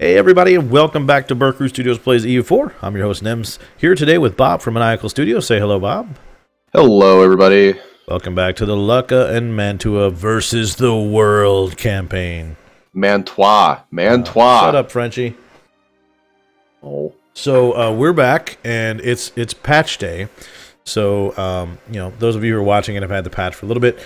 Hey everybody, and welcome back to BerCrew Studios Plays EU4. I'm your host Nems, here today with Bob from Maniacal Studios. Say hello, Bob. Hello, everybody. Welcome back to the Lucca and Mantua versus the World campaign. Mantua. Shut up, Frenchie. Oh. So we're back, and it's patch day. So those of you who are watching and have had the patch for a little bit,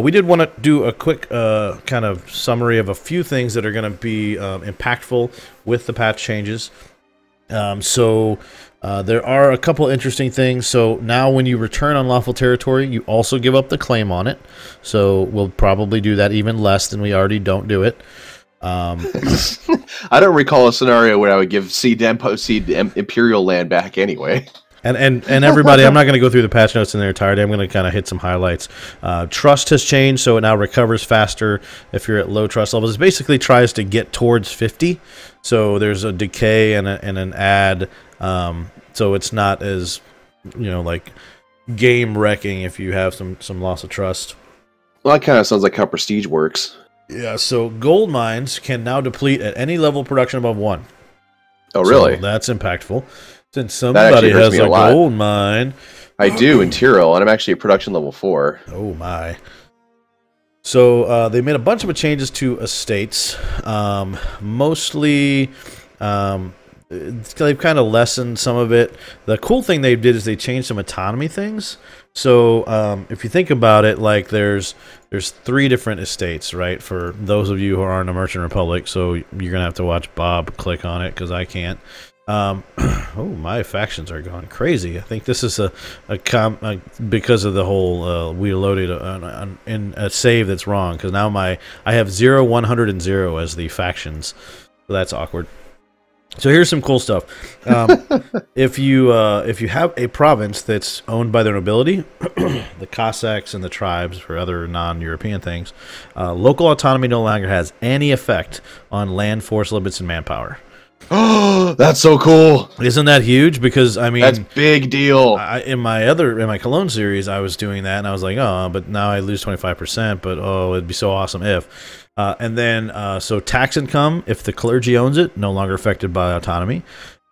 we did want to do a quick kind of summary of a few things that are going to be impactful with the patch changes. There are a couple interesting things. So now when you return unlawful territory, you also give up the claim on it. So we'll probably do that even less than we already don't do it. I don't recall a scenario where I would give Seed Imperial land back anyway. And everybody, I'm not going to go through the patch notes in their entirety. I'm going to kind of hit some highlights. Trust has changed, so it now recovers faster if you're at low trust levels. It basically tries to get towards 50. So there's a decay and an add. So it's not as, like game wrecking if you have some loss of trust. Well, that kind of sounds like how Prestige works. Yeah, so gold mines can now deplete at any level production above 1. Oh, really? So that's impactful. Since somebody has a gold mine. I do in Tyrol, and I'm actually at production level 4. Oh, my. So they made a bunch of changes to estates. Mostly, they've kind of lessened some of it. The cool thing they did is they changed some autonomy things. So if you think about it, like there's 3 different estates, right? For those of you who are in the Merchant Republic, so you're going to have to watch Bob click on it because I can't. Oh, my factions are going crazy. I think this is because of the whole we loaded in a save that's wrong, because now I have 0, 100, and 0 as the factions, so that's awkward. So here's some cool stuff. If you have a province that's owned by the nobility, the Cossacks and the tribes for other non-European things, local autonomy no longer has any effect on land force limits and manpower. Oh, that's so cool! Isn't that huge? Because I mean, that's big deal. In my Cologne series, I was doing that, and I was like, oh, but now I lose 25%. But oh, it'd be so awesome if. And then so tax income, if the clergy owns it, no longer affected by autonomy.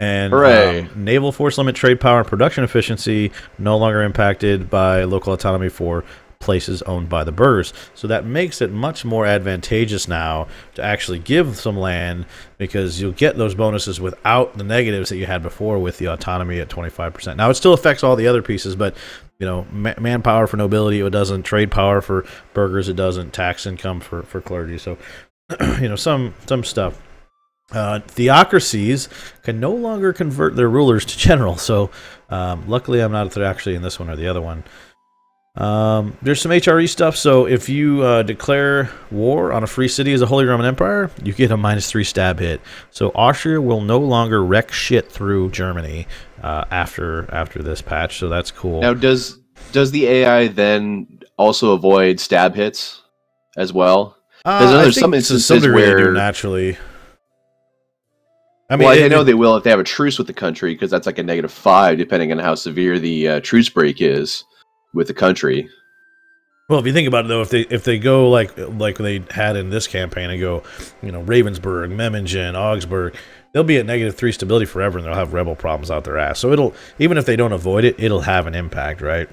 And naval force limit, trade power, and production efficiency, no longer impacted by local autonomy for places owned by the burghers. So that makes it much more advantageous now to actually give some land, because you'll get those bonuses without the negatives that you had before with the autonomy at 25%. Now it still affects all the other pieces, but manpower for nobility it doesn't, trade power for burghers it doesn't, tax income for clergy. So some stuff. Theocracies can no longer convert their rulers to general. So luckily I'm not actually in this one or the other one. There's some HRE stuff. So if you declare war on a free city as a Holy Roman Empire, you get a -3 stab hit. So Austria will no longer wreck shit through Germany after this patch. So that's cool. Now, does the AI then also avoid stab hits as well? There's some instances where they do naturally. I mean, I know they will if they have a truce with the country, because that's like a -5 depending on how severe the truce break is with the country. Well, if you think about it, though, if they go like they had in this campaign and go, Ravensburg, Memmingen, Augsburg, they'll be at -3 stability forever, and they'll have rebel problems out their ass. So even if they don't avoid it, it'll have an impact, right?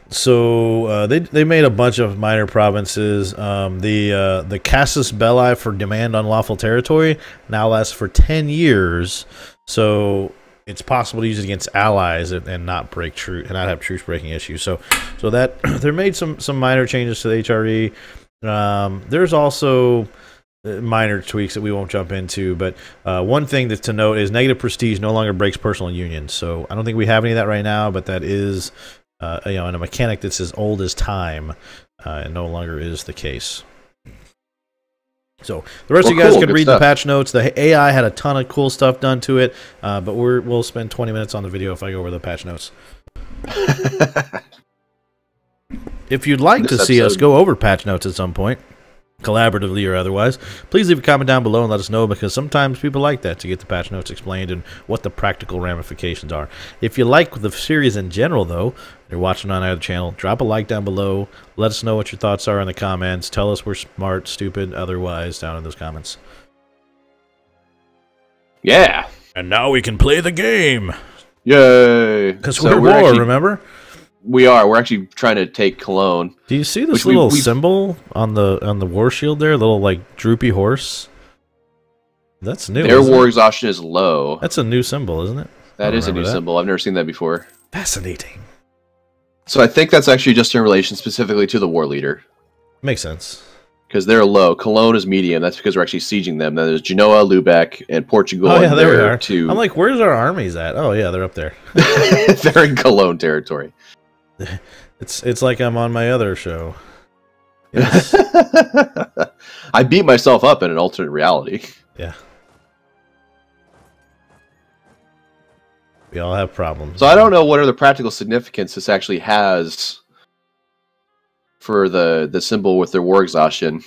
So they made a bunch of minor provinces. The Casus Belli for demand unlawful territory now lasts for 10 years. So it's possible to use it against allies and not break truce and not have truce breaking issues. So that they made some minor changes to the HRE. There's also minor tweaks that we won't jump into, but one thing that's to note is negative prestige no longer breaks personal unions. So I don't think we have any of that right now, but that is in a mechanic that's as old as time, and no longer is the case. So the rest of you guys can read the patch notes. The AI had a ton of cool stuff done to it, but we'll spend 20 minutes on the video if I go over the patch notes. If you'd like to see us go over patch notes at some point, collaboratively or otherwise, please leave a comment down below and let us know, because sometimes people like that, to get the patch notes explained and what the practical ramifications are. If you like the series in general, though, you're watching on either channel, drop a like down below. Let us know what your thoughts are in the comments. Tell us we're smart, stupid, otherwise down in those comments. Yeah. And now we can play the game. Yay. Because we're war, actually, remember? We are. We're actually trying to take Cologne. Do you see this little symbol on the war shield there? Little like droopy horse. That's new. Their war exhaustion is low. That's a new symbol, isn't it? That is a new symbol. I've never seen that before. Fascinating. So I think that's actually just in relation specifically to the war leader. Makes sense. Because they're low. Cologne is medium. That's because we're actually sieging them. Then there's Genoa, Lubeck, and Portugal. Oh yeah, there we are. I'm like, where's our armies at? Oh yeah, they're up there. They're in Cologne territory. It's like I'm on my other show. Yes. I beat myself up in an alternate reality. Yeah. We all have problems. So I don't know what other practical significance this actually has for the symbol with their war exhaustion.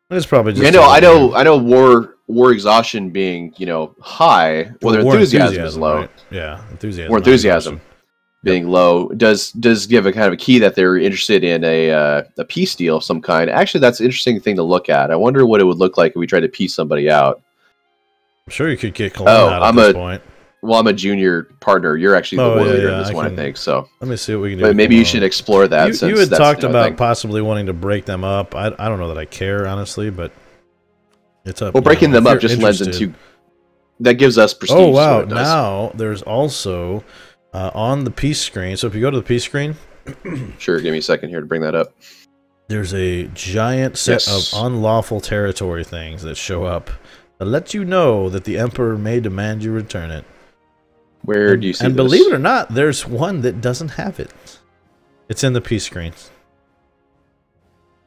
It's probably just I know war exhaustion being, high, well, their enthusiasm is low. Right? Yeah, enthusiasm. War enthusiasm being low does give a kind of a key that they're interested in a peace deal of some kind. Actually, that's an interesting thing to look at. I wonder what it would look like if we tried to peace somebody out. I'm sure you could get Cologne out at this point. Well, I'm a junior partner. You're actually the war leader in this one, I think. So let me see what we can do. But maybe you should explore that. You had talked about possibly wanting to break them up. I don't know that I care, honestly, but it's up. Well, breaking them up just lends into that gives us prestige. Oh wow! Now there's also on the peace screen. So if you go to the peace screen, sure. Give me a second here to bring that up. There's a giant set of unlawful territory things that show up that let you know that the emperor may demand you return it. Where do you see and this? Believe it or not, there's one that doesn't have it. It's in the peace screen.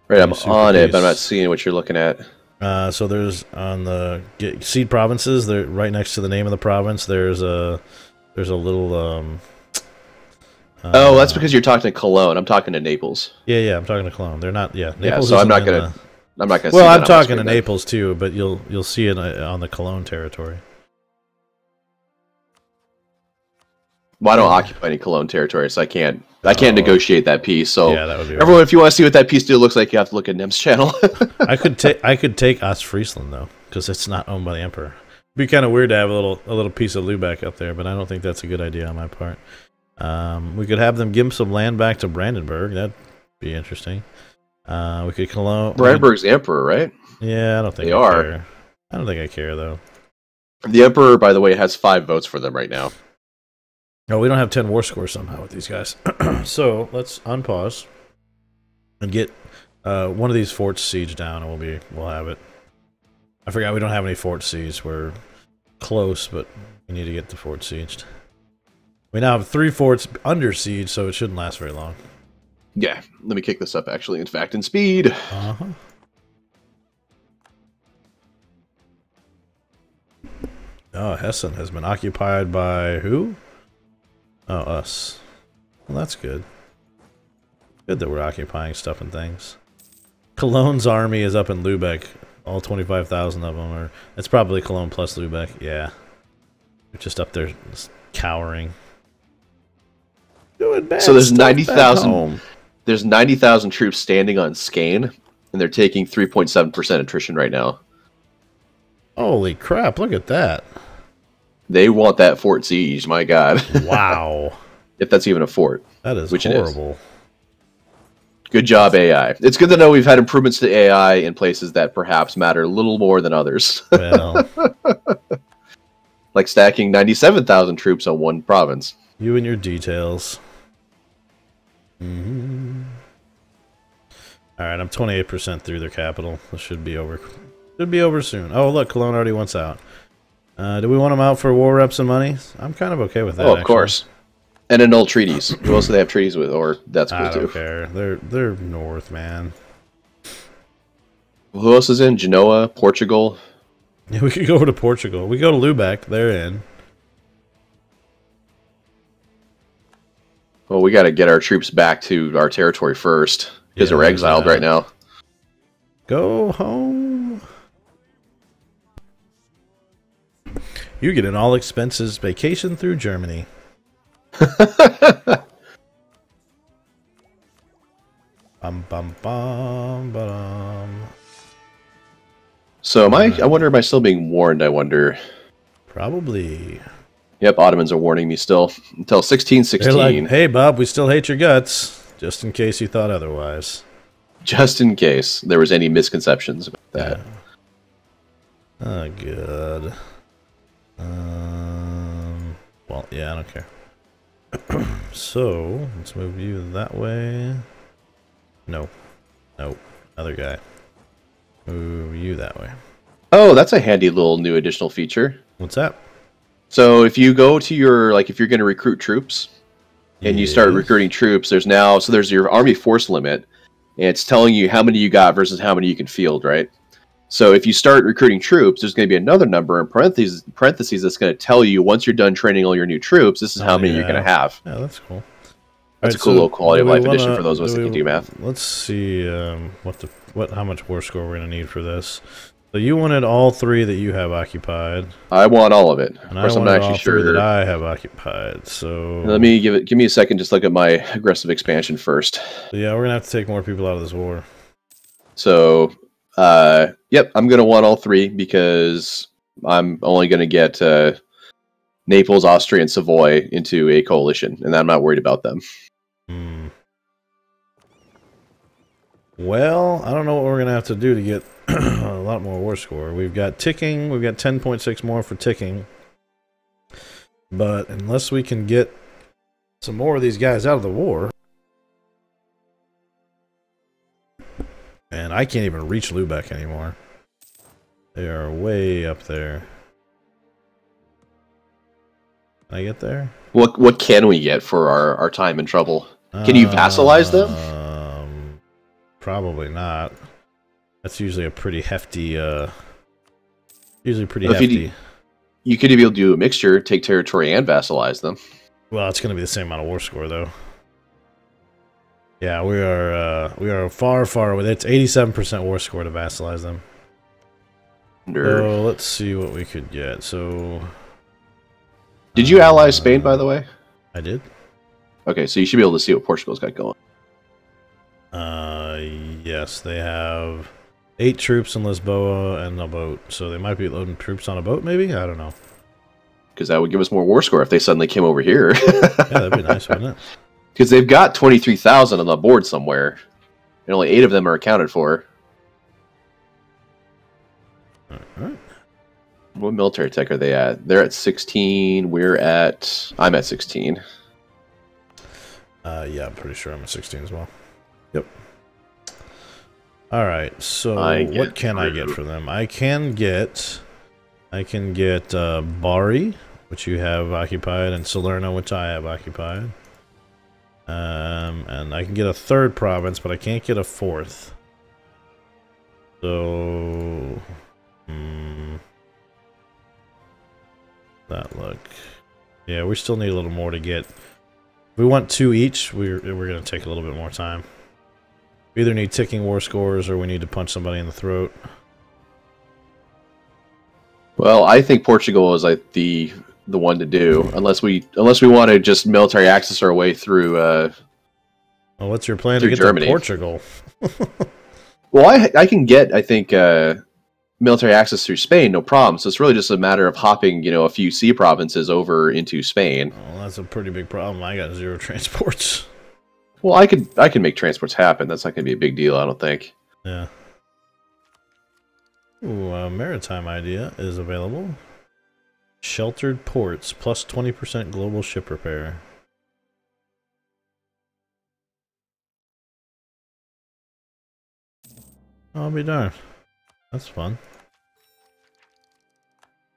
Right, I'm on it, but I'm not seeing what you're looking at. So there's on the seed provinces. They're right next to the name of the province. There's a little. Oh, that's because you're talking to Cologne. I'm talking to Naples. Yeah, I'm talking to Cologne. They're not. Yeah, Naples. So I'm not gonna. Well, I'm talking to Naples too, but you'll see it on the Cologne territory. Well, I don't occupy any Cologne territory, so I can't negotiate that piece. So yeah, that would be everyone, if you want to see what that piece deal looks like, you have to look at Nem's channel. I could take Ostfriesland though, because it's not owned by the emperor. It'd be kind of weird to have a little piece of Lubeck up there, but I don't think that's a good idea on my part. We could have them give some land back to Brandenburg. That'd be interesting. We could Cologne. Brandenburg's the emperor, right? Yeah, I don't think they are. Care. I don't think I care though. The emperor, by the way, has 5 votes for them right now. No, we don't have 10 war scores somehow with these guys. So let's unpause and get one of these forts sieged down, and we'll have it. I forgot we don't have any forts sieged. We're close, but we need to get the fort sieged. We now have 3 forts under siege, so it shouldn't last very long. Yeah, let me kick this up. Actually, in fact, in speed. Oh, Hessen has been occupied by who? Oh, us. Well, that's good. Good that we're occupying stuff and things. Cologne's army is up in Lubeck. All 25,000 of them are. It's probably Cologne plus Lubeck. Yeah. They're just up there cowering. Doing bad. So there's 90,000. There's 90,000 troops standing on Skane, and they're taking 3.7% attrition right now. Holy crap, look at that. They want that fort siege, my god. Wow. If that's even a fort. That is horrible. Good job, AI. It's good to know we've had improvements to AI in places that perhaps matter a little more than others. Well. Like stacking 97,000 troops on one province. You and your details. Alright, I'm 28% through their capital. This should be over. Should be over soon. Oh, look, Cologne already wants out. Do we want them out for war reps and money? I'm kind of okay with that. Oh, of course. And annul treaties. Who else do they have treaties with? Or that's cool too. I don't care. They're north, man. Who else is in? Genoa, Portugal. Yeah, we could go over to Portugal. We go to Lubeck. They're in. Well, we got to get our troops back to our territory first because they're exiled right now. Go home. You get an all expenses vacation through Germany. Bum bum bum bum. So am I wonder, am I still being warned, I wonder? Probably. Yep, Ottomans are warning me still. Until 1616. They're like, hey Bob, we still hate your guts. Just in case you thought otherwise. Just in case there was any misconceptions about that. Yeah. Oh, good. Well, yeah, I don't care. So, let's move you that way. No. Nope. Other guy. Move you that way. Oh, that's a handy little new additional feature. What's that? So if you go to your, like, if you're going to recruit troops, and you start recruiting troops, there's your army force limit, and it's telling you how many you got versus how many you can field, right? So if you start recruiting troops, there's going to be another number in parentheses that's going to tell you once you're done training all your new troops, this is how many you're going to have. Yeah, that's cool. That's a cool little quality of life addition for those of us that can do math. Let's see how much war score we're going to need for this. So you wanted all three that you have occupied. I want all of it. And I wanted all three that I have occupied. So let me give me a second. Just look at my aggressive expansion first. So yeah, we're gonna have to take more people out of this war. So, yep, I'm gonna want all three because I'm only gonna get Naples, Austria, and Savoy into a coalition, and I'm not worried about them. Well, I don't know what we're gonna have to do to get a lot more war score. We've got ticking. We've got 10.6 more for ticking. But unless we can get some more of these guys out of the war, and I can't even reach Lubeck anymore. They are way up there. Can I get there? What can we get for our time and trouble? Can you vassalize them? Probably not. That's usually a pretty hefty. Usually pretty hefty. You could be able to do a mixture, take territory and vassalize them. Well, it's going to be the same amount of war score, though. Yeah, we are far, far away. It's 87% war score to vassalize them. So let's see what we could get. So, did you ally Spain, by the way? I did. Okay, so you should be able to see what Portugal's got going. Yes, they have 8 troops in Lisboa and a boat, so they might be loading troops on a boat, maybe? I don't know. Because that would give us more war score if they suddenly came over here. Yeah, that'd be nice, wouldn't it? Because they've got 23,000 on the board somewhere, and only 8 of them are accounted for. Alright. What military tech are they at? They're at 16, I'm at 16. Yeah, I'm pretty sure I'm at 16 as well. Yep. Alright, so what can I get for them? I can get Bari, which you have occupied, and Salerno, which I have occupied. And I can get a 3rd province, but I can't get a 4th. So that look. Yeah, we still need a little more to get. If we want 2 each, we're gonna take a little bit more time. We either need ticking war scores or we need to punch somebody in the throat. Well, I think Portugal is like the one to do, unless we want to just military access our way through. Well, what's your plan to get Germany. to Portugal? Well, I can get, I think, military access through Spain, no problem. So it's really just a matter of hopping, a few sea provinces over into Spain. Well, that's a pretty big problem. I got 0 transports. Well, I can make transports happen. That's not going to be a big deal, I don't think. Yeah. Ooh, a maritime idea is available. Sheltered ports, plus 20% global ship repair. I'll be darned. That's fun.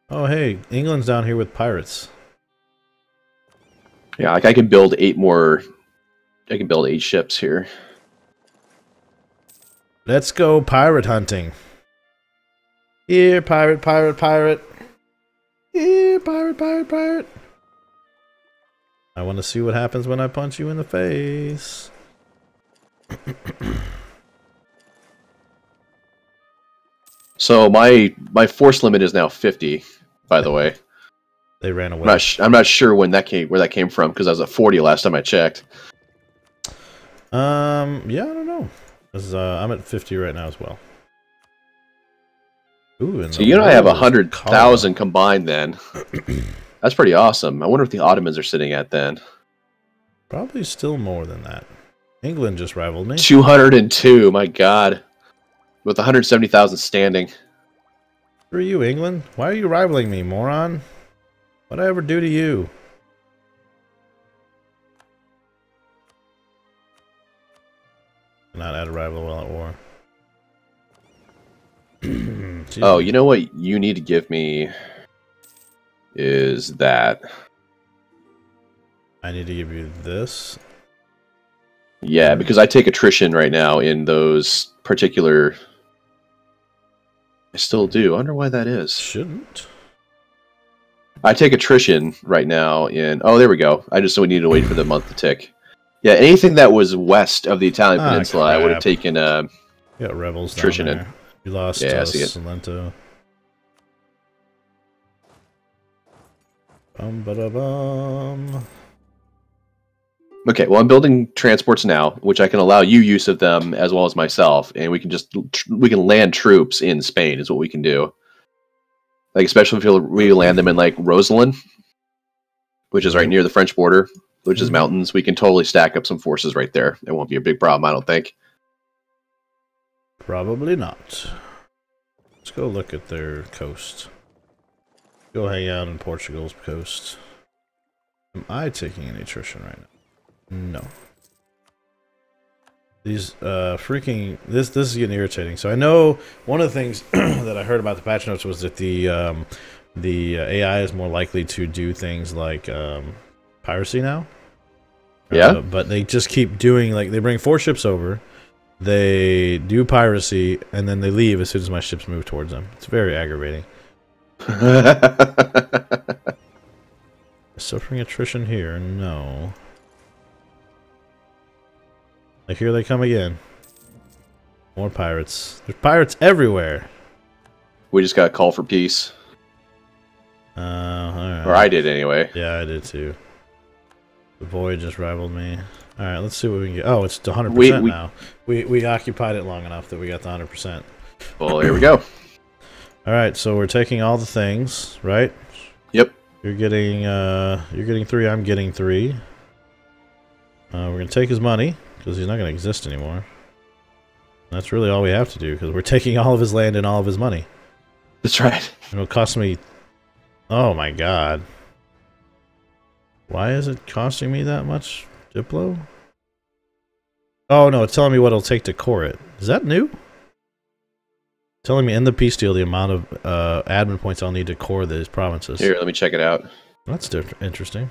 Oh, hey, England's down here with pirates. Yeah, like I can build 8 more. I can build 8 ships here. Let's go pirate hunting. Here, pirate, pirate, pirate. Here, pirate, pirate, pirate. I want to see what happens when I punch you in the face. So my force limit is now 50. By the way, they ran away. I'm not sure where that came from because I was at 40 last time I checked. Yeah, I don't know. I'm at 50 right now as well. Ooh, so I have 100,000 combined then. That's pretty awesome. I wonder if the Ottomans are sitting at then. Probably still more than that. England just rivaled me. 202, my god. With 170,000 standing. Who are you, England? Why are you rivaling me, moron? What'd I ever do to you? Not at a rival while at war. Oh, you know what you need to give me is that. I need to give you this. Yeah, because I take attrition right now in those particular. I still do. I wonder why that is. Shouldn't. I take attrition right now in. Oh, there we go. I just need to wait for the month to tick. Yeah, anything that was west of the Italian peninsula, I would have taken. You got rebels attrition down there. in. You lost Salento. Bum. Okay, well, I'm building transports now, which I can allow you use of them as well as myself, and we can land troops in Spain is what we can do. Like especially if we land them in like Roselyn, which is right near the French border, which is mountains. We can totally stack up some forces right there. It won't be a big problem, I don't think. Probably not. Let's go look at their coast. Go hang out in Portugal's coast. Am I taking any attrition right now? No. These freaking this is getting irritating. So I know one of the things that I heard about the patch notes was that the AI is more likely to do things like piracy now. Yeah. But they just keep doing, like, they bring 4 ships over, they do piracy, and then they leave as soon as my ships move towards them. It's very aggravating. Suffering attrition here? No. Like, here they come again. More pirates. There's pirates everywhere. We just got a call for peace. Alright. Or I did anyway. Yeah, I did too. The void just rivaled me. Alright, let's see what we can get. Oh, it's 100% now. We occupied it long enough that we got the 100%. Well, here we go. Alright, so we're taking all the things, right? Yep. You're getting 3, I'm getting 3. We're gonna take his money, because he's not gonna exist anymore. That's really all we have to do, because we're taking all of his land and all of his money. That's right. It'll cost me... Oh my god. Why is it costing me that much, Diplo? Oh no, it's telling me what it'll take to core it. Is that new? Telling me in the peace deal the amount of admin points I'll need to core these provinces. Here, let me check it out. That's interesting.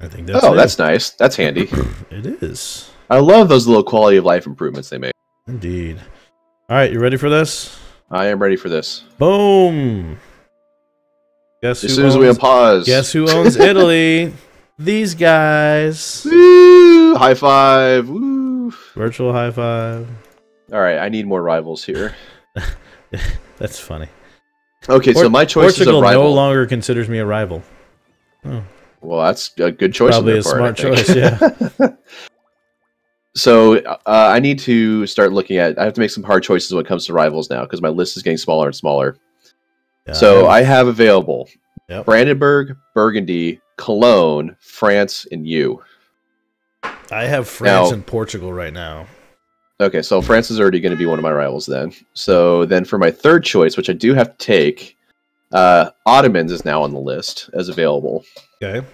I think that's Oh, that's nice. That's handy. It is. I love those little quality of life improvements they make. Indeed. Alright, you ready for this? I am ready for this. Boom! Guess as soon as we unpause. Guess who owns Italy? These guys. Woo! High five. Woo! Virtual high five. Alright, I need more rivals here. That's funny. Okay, so my choice Portugal is a rival. no longer considers me a rival. Oh. Well, that's a good choice. Probably a smart choice, yeah. So I need to start looking at. I have to make some hard choices when it comes to rivals now because my list is getting smaller and smaller. Yeah, so I have available Brandenburg, Burgundy, Cologne, France, and you. I have France and Portugal right now. Okay, so France is already going to be one of my rivals then. So then for my third choice, which I do have to take, Ottomans is now on the list as available. Okay.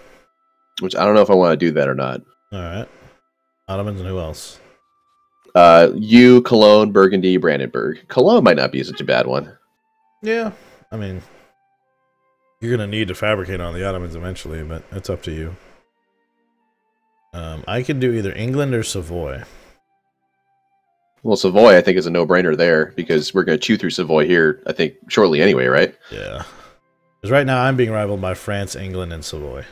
Which I don't know if I want to do that or not. All right. Ottomans and who else? You, Cologne, Burgundy, Brandenburg. Cologne might not be such a bad one. Yeah. I mean, you're going to need to fabricate on the Ottomans eventually, but it's up to you. I can do either England or Savoy. Well, Savoy, I think, is a no-brainer there, because we're going to chew through Savoy here, I think, shortly anyway, right? Yeah. Because right now I'm being rivaled by France, England, and Savoy.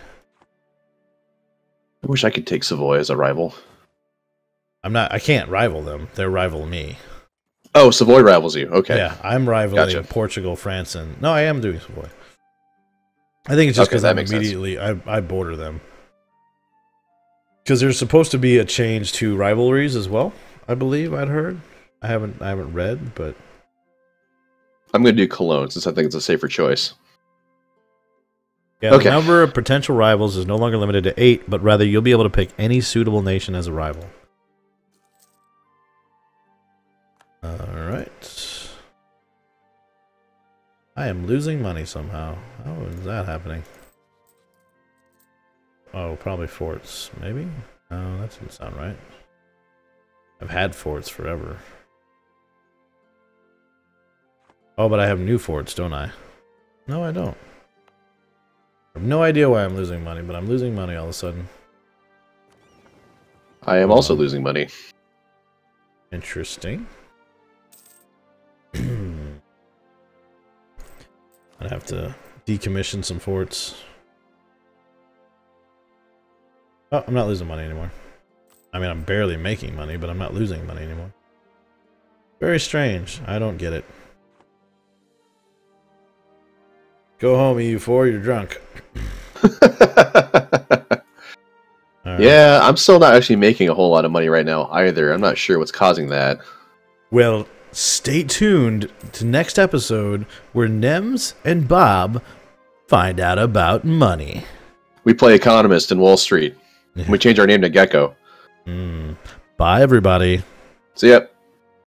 I wish I could take Savoy as a rival. I can't rival them. They're rival me. Oh, Savoy rivals you. Okay. Yeah, I'm rivaling Gotcha. Portugal, France, and no, I am doing Savoy. I think it's just Okay, because that I'm makes sense. immediately I border them. Because there's supposed to be a change to rivalries as well. I believe I'd heard. I haven't read, but I'm going to do Cologne since I think it's a safer choice. yeah, Okay. the number of potential rivals is no longer limited to 8, but rather you'll be able to pick any suitable nation as a rival. All right. I am losing money somehow. How is that happening? Oh, probably forts, maybe? No, that doesn't sound right. I've had forts forever. Oh, but I have new forts, don't I? No, I don't. I have no idea why I'm losing money, but I'm losing money all of a sudden. I am also losing money. Interesting. I'd have to decommission some forts. Oh, I'm not losing money anymore. I mean, I'm barely making money, but I'm not losing money anymore. Very strange. I don't get it. Go home, EU4. You're drunk. Right. Yeah, I'm still not actually making a whole lot of money right now either. I'm not sure what's causing that. Well, stay tuned to next episode where Nems and Bob find out about money. We play economist in Wall Street. We change our name to Gecko. Bye, everybody. See ya.